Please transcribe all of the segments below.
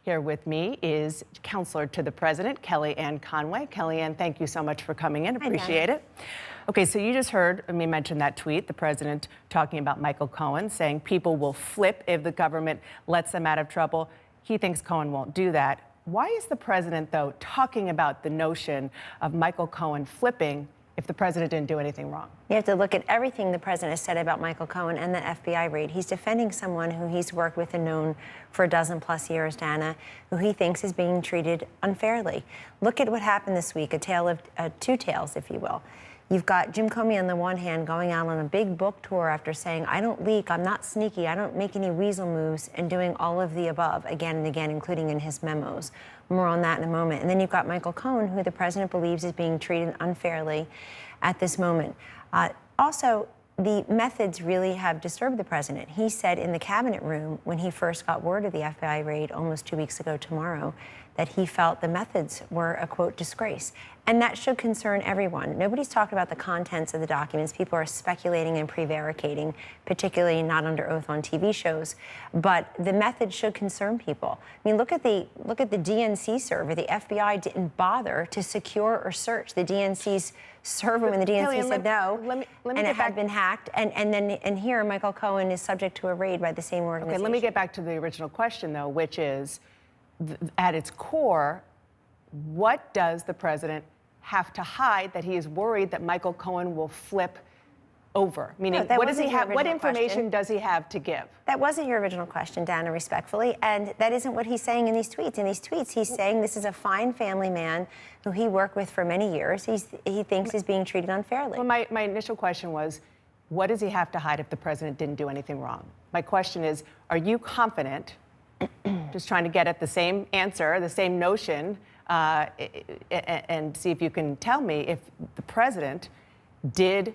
Here with me is Counselor to the President, Kellyanne Conway. Kellyanne, thank you so much for coming in. Appreciate it. Okay, so you just heard me mention that tweet, the president talking about Michael Cohen, saying people will flip if the government lets them out of trouble. He thinks Cohen won't do that. Why is the president, though, talking about the notion of Michael Cohen flipping if the president didn't do anything wrong? You have to look at everything the president has said about Michael Cohen and the FBI raid. He's defending someone who he's worked with and known for a dozen-plus years, Dana, who he thinks is being treated unfairly. Look at what happened this week, a tale of two tales, if you will. You've got Jim Comey on the one hand going out on a big book tour after saying, I don't leak, I'm not sneaky, I don't make any weasel moves, and doing all of the above again and again, including in his memos. More on that in a moment. And then you've got Michael Cohen, who the president believes is being treated unfairly at this moment. Also, the methods really have disturbed the president. He said in the cabinet room when he first got word of the FBI raid almost 2 weeks ago tomorrow that he felt the methods were a, quote, disgrace. And that should concern everyone. Nobody's talked about the contents of the documents. People are speculating and prevaricating, particularly not under oath on TV shows. But the method should concern people. I mean, look at the DNC server. The FBI didn't bother to secure or search the DNC's server when the DNC said no, and it had been hacked. And here, Michael Cohen is subject to a raid by the same organization. Okay, let me get back to the original question, though, which is, at its core, what does the president have to hide that he is worried that Michael Cohen will flip over? Meaning, no, what does he have? What information does he have to give? That wasn't your original question, Dana, respectfully, and that isn't what he's saying in these tweets. In these tweets, he's saying this is a fine family man who he worked with for many years. He thinks he's being treated unfairly. Well, my initial question was, what does he have to hide if the president didn't do anything wrong? My question is, are you confident, just trying to get at the same answer, the same notion, and see if you can tell me if the president did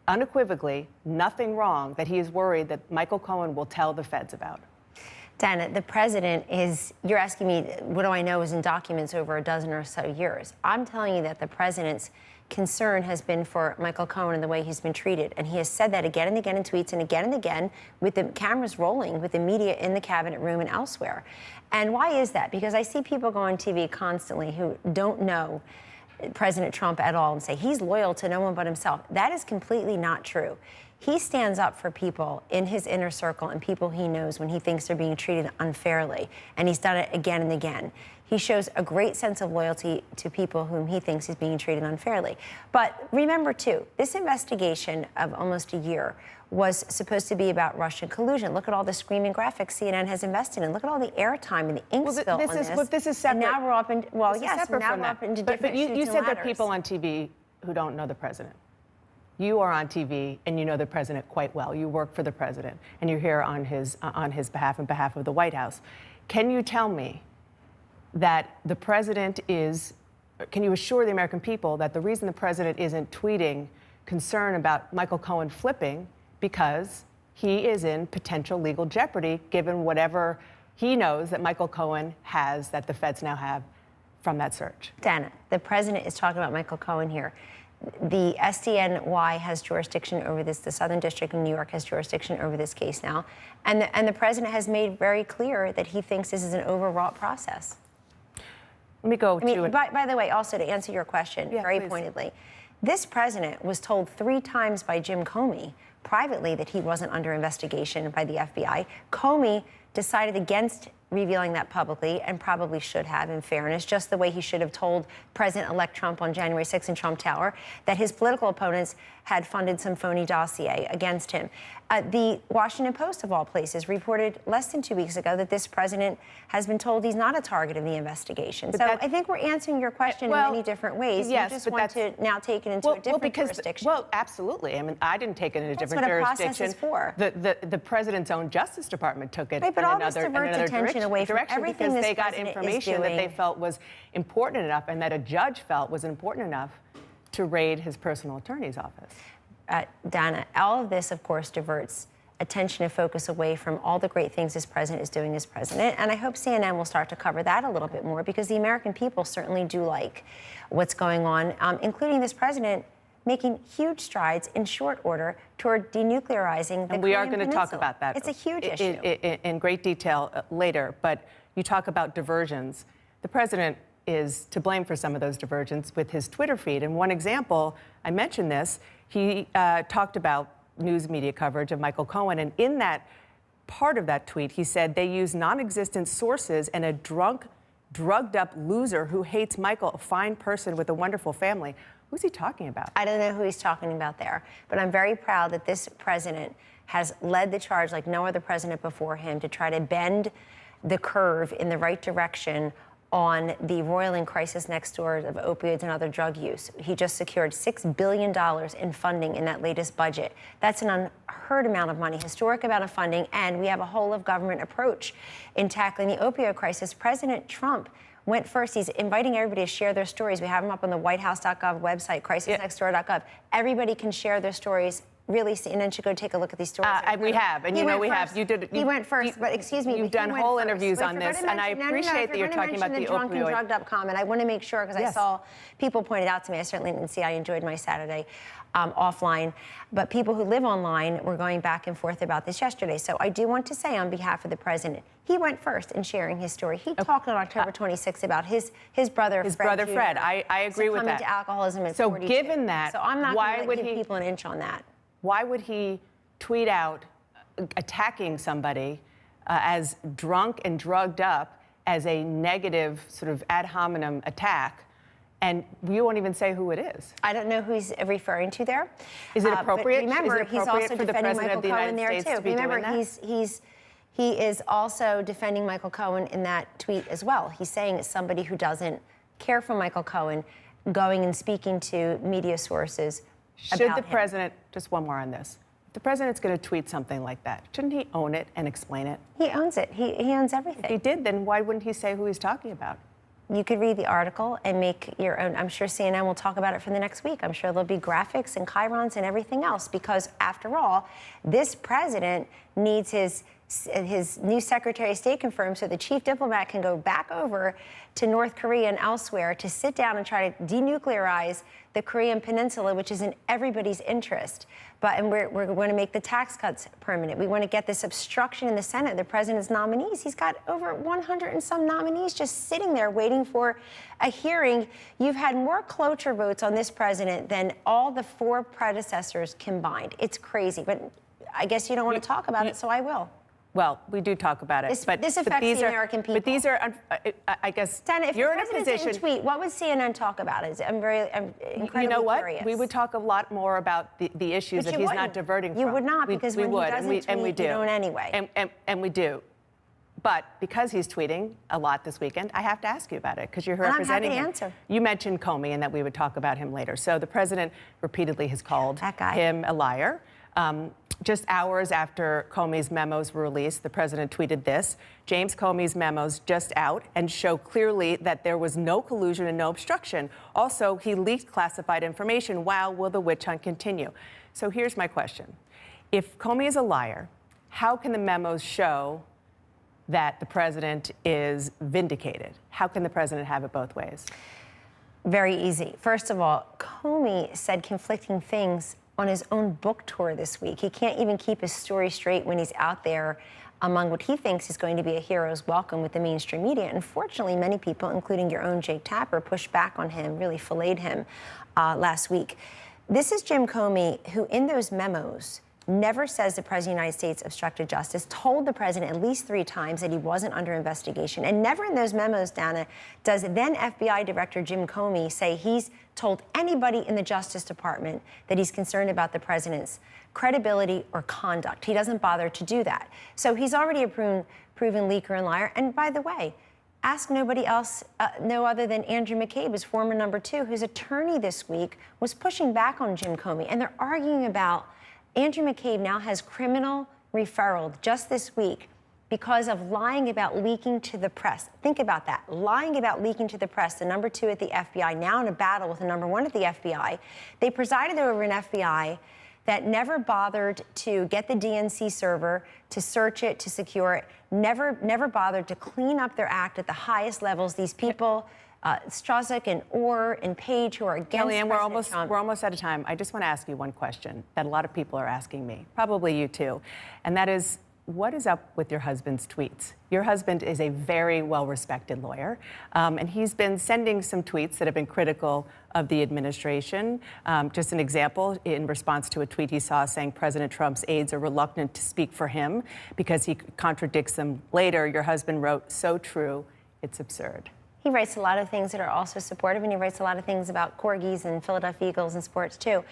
unequivocally nothing wrong that he is worried that Michael Cohen will tell the feds about? Dana, the president is, you're asking me, what do I know is in documents over a dozen or so years. I'm telling you that the president's concern has been for Michael Cohen and the way he's been treated. And he has said that again and again in tweets and again with the cameras rolling, with the media in the cabinet room and elsewhere. And why is that? Because I see people go on TV constantly who don't know President Trump at all and say he's loyal to no one but himself. That is completely not true. He stands up for people in his inner circle and people he knows when he thinks they're being treated unfairly. And he's done it again and again. He shows a great sense of loyalty to people whom he thinks is being treated unfairly. But remember, too, this investigation of almost a year was supposed to be about Russian collusion. Look at all the screaming graphics CNN has invested in. Look at all the airtime and the ink spill on this. But this is separate. And now we're up in, well, yes, now we're up into different But you said there are ladders. people on TV who don't know the president. You are on TV and you know the president quite well. You work for the president and you're here on his behalf and behalf of the White House. Can you tell me that the president is, can you assure the American people that the reason the president isn't tweeting concern about Michael Cohen flipping because he is in potential legal jeopardy given whatever he knows that Michael Cohen has that the feds now have from that search? Dana, the president is talking about Michael Cohen here. The SDNY has jurisdiction over this. The Southern District of New York has jurisdiction over this case now. And the president has made very clear that he thinks this is an overwrought process. Let me go by the way, also to answer your question very pointedly, this president was told 3 times by Jim Comey privately that he wasn't under investigation by the FBI. Comey decided against revealing that publicly and probably should have, in fairness, just the way he should have told President-elect Trump on January 6th in Trump Tower that his political opponents had funded some phony dossier against him. The Washington Post, of all places, reported less than 2 weeks ago that this president has been told he's not a target of the investigation. So I think we're answering your question in many different ways. Yes, you just want to now take it into a different jurisdiction. Well, absolutely. I mean, I didn't take it in a different jurisdiction. That's what a process is for. The president's own Justice Department took it in but all another this diverts attention away from direction everything because this they got president is information that doing. they felt was important enough and that a judge felt was important enough to raid his personal attorney's office. Dana, all of this, of course, diverts attention and focus away from all the great things this president is doing as president. And I hope CNN will start to cover that a little bit more because the American people certainly do like what's going on, including this president making huge strides in short order toward denuclearizing the Korean And we are going to Peninsula. talk about that. It's a huge issue. In great detail later. But you talk about diversions. The president is to blame for some of those diversions with his Twitter feed. And one example, I mentioned this, he talked about news media coverage of Michael Cohen. And in that part of that tweet, he said they use non-existent sources and a drugged up loser who hates Michael, a fine person with a wonderful family. Who's he talking about? I don't know who he's talking about there, but I'm very proud that this president has led the charge like no other president before him to try to bend the curve in the right direction on the roiling crisis next door of opioids and other drug use. He just secured $6 billion in funding in that latest budget. That's an unheard amount of money, historic amount of funding, and we have a whole of government approach in tackling the opioid crisis. President Trump went first. He's inviting everybody to share their stories. We have them up on the whitehouse.gov website, crisisnextdoor.gov. Everybody can share their stories. Really, CNN should go take a look at these stories. We have, and you know we have. You did. He went first, but excuse me. You've done whole interviews on this, and I appreciate that you're talking about the drunk and opioid. drugged up comment. I want to make sure, because I saw people pointed out to me. I certainly didn't see. I enjoyed my Saturday offline, but people who live online were going back and forth about this yesterday. So I do want to say, on behalf of the president, he went first in sharing his story. He talked on October 26th about his brother, Fred. I agree with that. To alcoholism at so 42. Given that, so I'm not why going would to give he? people an inch on that. Why would he tweet out attacking somebody as drunk and drugged up as a negative sort of ad hominem attack, and you won't even say who it is? I don't know who he's referring to there. Is it appropriate? But remember, is it appropriate he's also for the defending president Michael of the Cohen United there States too. to be Remember, doing that? he is also defending Michael Cohen in that tweet as well. He's saying it's somebody who doesn't care for Michael Cohen going and speaking to media sources. Should the president, just one more on this, if the president's going to tweet something like that, shouldn't he own it and explain it? He owns it. He owns everything. If he did, then why wouldn't he say who he's talking about? You could read the article and make your own. I'm sure CNN will talk about it for the next week. I'm sure there'll be graphics and chyrons and everything else, because after all, this president needs his new Secretary of State confirmed so the chief diplomat can go back over to North Korea and elsewhere to sit down and try to denuclearize the Korean Peninsula, which is in everybody's interest. And we're going to make the tax cuts permanent. We want to get this obstruction in the Senate, the president's nominees. He's got over 100 and some nominees just sitting there waiting for a hearing. You've had more cloture votes on this president than all the 4 predecessors combined. It's crazy, but I guess you don't want to talk about it, so I will. Well, we do talk about it. This affects the American people. But these are, I guess, Dana, if you're the in a position. Didn't tweet, what would CNN talk about? I'm incredibly You know what? curious. We would talk a lot more about the issues But that you he's not wouldn't. diverting from. You would not, because when he doesn't tweet, you don't anyway. And we do. But because he's tweeting a lot this weekend, I have to ask you about it, because you're And representing I'm happy him. to answer. You mentioned Comey and that we would talk about him later. So the president repeatedly has called him a liar. Just hours after Comey's memos were released, the president tweeted this: James Comey's memos just out and show clearly that there was no collusion and no obstruction. Also, he leaked classified information. Wow, will the witch hunt continue? So here's my question. If Comey is a liar, how can the memos show that the president is vindicated? How can the president have it both ways? Very easy. First of all, Comey said conflicting things on his own book tour this week. He can't even keep his story straight when he's out there among what he thinks is going to be a hero's welcome with the mainstream media. Unfortunately, many people, including your own Jake Tapper, pushed back on him, really filleted him last week. This is Jim Comey, who in those memos never says the President of the United States obstructed justice, told the President at least 3 times that he wasn't under investigation, and never in those memos, Dana, does then FBI Director Jim Comey say he's told anybody in the Justice Department that he's concerned about the President's credibility or conduct. He doesn't bother to do that. So he's already a proven leaker and liar. And by the way, ask nobody else, no other than Andrew McCabe, his former number 2, whose attorney this week was pushing back on Jim Comey, and they're arguing about Andrew McCabe now has criminal referral just this week because of lying about leaking to the press. Think about that. Lying about leaking to the press, the number 2 at the FBI, now in a battle with the number 1 at the FBI. They presided over an FBI that never bothered to get the DNC server, to search it, to secure it, never bothered to clean up their act at the highest levels. These people, Strzok and Orr and Page, who are against President Trump. We're almost out of time. I just want to ask you one question that a lot of people are asking me, probably you too, and that is, what is up with your husband's tweets? Your husband is a very well-respected lawyer, and he's been sending some tweets that have been critical of the administration. Just an example, in response to a tweet he saw saying President Trump's aides are reluctant to speak for him because he contradicts them later. Your husband wrote, "So true, it's absurd." He writes a lot of things that are also supportive, and he writes a lot of things about corgis and Philadelphia Eagles and sports, too.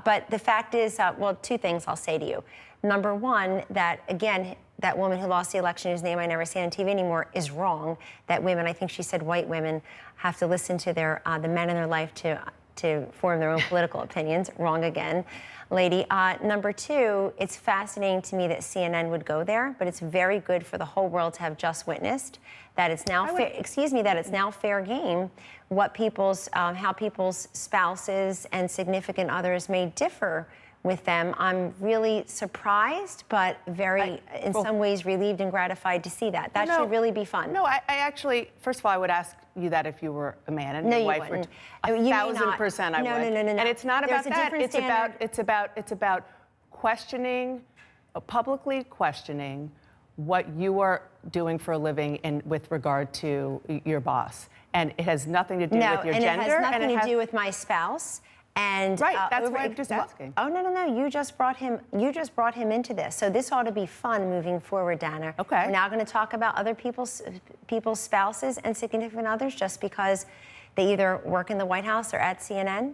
But the fact is, well, two things I'll say to you. Number one, that, again, that woman who lost the election, whose name I never see on TV anymore, is wrong. That women, I think she said white women, have to listen to their the men in their life to form their own political opinions. Wrong again, lady. Number two, it's fascinating to me that CNN would go there, but it's very good for the whole world to have just witnessed that it's now that it's now fair game what people's how people's spouses and significant others may differ with them. I'm really surprised, but in some ways relieved and gratified to see that. That should really be fun. No, I actually, first of all, I would ask you that if you were a man and no, your wife wouldn't. were 1,000% I would. No. And it's not There's about that. It's about questioning, publicly questioning what you are doing for a living with regard to your boss. And it has nothing to do with your gender. No, and it has nothing to do with my spouse. And right, that's what I'm just asking. Oh, no. You just brought him into this. So this ought to be fun moving forward, Dana. Okay. We're now going to talk about other people's spouses and significant others just because they either work in the White House or at CNN.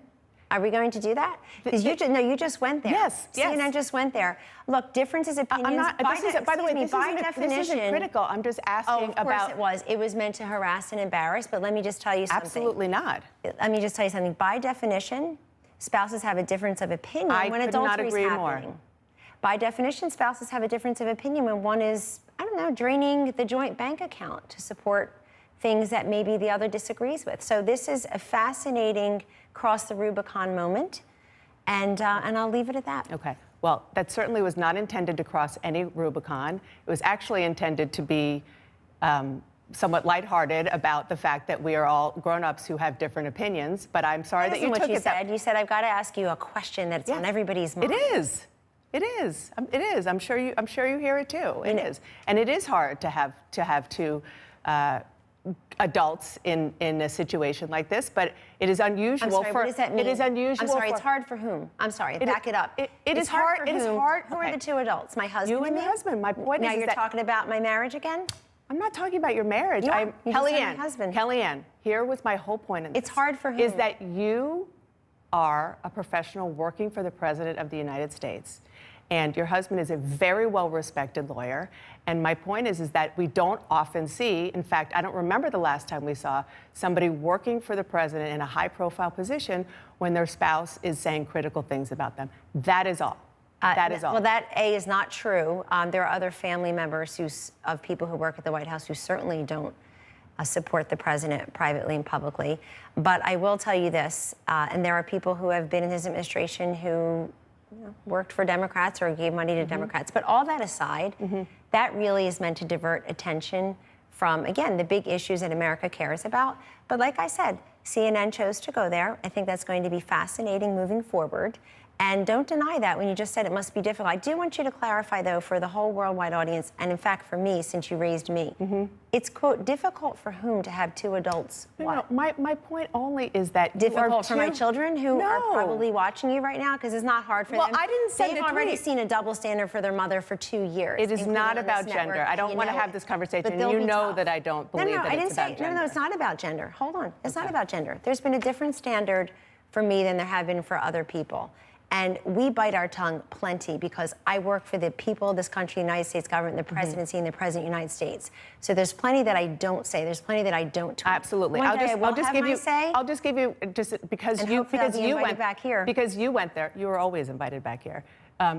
Are we going to do that? Because you just went there. Yes. CNN just went there. Look, differences of opinions. I'm not. By the way, this isn't critical. I'm just asking about. Of course it was. It was meant to harass and embarrass. But let me just tell you something. Absolutely not. Let me just tell you something. By definition, spouses have a difference of opinion when adultery is happening. More. By definition, spouses have a difference of opinion when one is, I don't know, draining the joint bank account to support things that maybe the other disagrees with. So this is a fascinating cross the Rubicon moment, and I'll leave it at that. Okay. Well, that certainly was not intended to cross any Rubicon. It was actually intended to be somewhat lighthearted about the fact that we are all grown-ups who have different opinions. But I'm sorry that you took it that. You said I've got to ask you a question that's on everybody's mind. It is. It is. It is. I'm sure you hear it too. It is. And it is hard to have two adults in a situation like this, but it is unusual. I'm sorry, what does that mean? It is unusual. I'm sorry, it's hard for whom? I'm sorry, back it up. It is hard. It is hard. Who are the two adults? My husband You and your husband. My point now is you're that talking about my marriage again? I'm not talking about your marriage. You are. You just said my husband. Kellyanne, here was my whole point in this. It's hard for whom? Is that you are a professional working for the President of the United States. And your husband is a very well-respected lawyer. And my point is that we don't often see, in fact, I don't remember the last time we saw somebody working for the president in a high-profile position when their spouse is saying critical things about them. That is all. That is all. Well, that is not true. There are other family members of people who work at the White House who certainly don't support the president privately and publicly. But I will tell you this, and there are people who have been in his administration who worked for Democrats or gave money to Democrats. But all that aside, that really is meant to divert attention from, again, the big issues that America cares about. But like I said, CNN chose to go there. I think that's going to be fascinating moving forward. And don't deny that when you just said it must be difficult. I do want you to clarify, though, for the whole worldwide audience, and in fact for me, since you raised me, it's, quote, difficult for whom to have two adults? No, my point only is that difficult for my children who are probably watching you right now, because it's not hard for them. Well, I didn't say they've already seen a double standard for their mother for 2 years. It is not about gender. I don't want to have this conversation, and you know that I don't believe that it's about gender. No, it's not about gender. Hold on. It's not about gender. There's been a different standard for me than there have been for other people. And we bite our tongue plenty because I work for the people of this country, the United States government, the presidency, and the president of the United States. So there's plenty that I don't say. There's plenty that I don't tweet. Absolutely. I'll just give you because you went back here. Because you went there. You were always invited back here.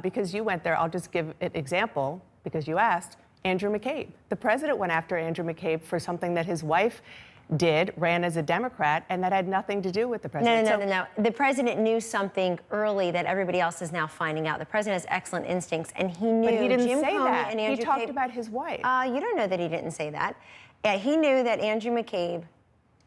Because you went there, I'll just give an example because you asked. Andrew McCabe. The president went after Andrew McCabe for something that his wife ran as a Democrat, and that had nothing to do with the president. No. The president knew something early that everybody else is now finding out. The president has excellent instincts, and he knew. But he didn't Jim say Comey that. And Andrew he talked McCabe, about his wife. You don't know that he didn't say that. He knew that Andrew McCabe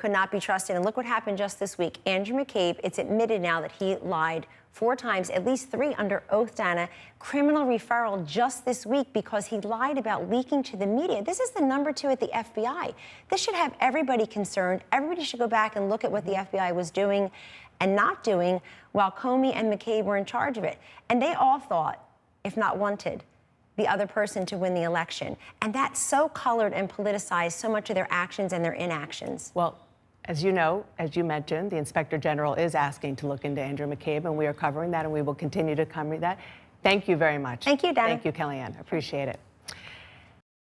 could not be trusted. And look what happened just this week. Andrew McCabe, it's admitted now that he lied 4 times, at least 3 under oath, Dana. Criminal referral just this week because he lied about leaking to the media. This is the number 2 at the FBI. This should have everybody concerned. Everybody should go back and look at what the FBI was doing and not doing while Comey and McCabe were in charge of it. And they all thought, if not wanted, the other person to win the election. And that so colored and politicized so much of their actions and their inactions. Well, as you know, as you mentioned, the Inspector General is asking to look into Andrew McCabe, and we are covering that, and we will continue to cover that. Thank you very much. Thank you, Dana. Thank you, Kellyanne. Appreciate it.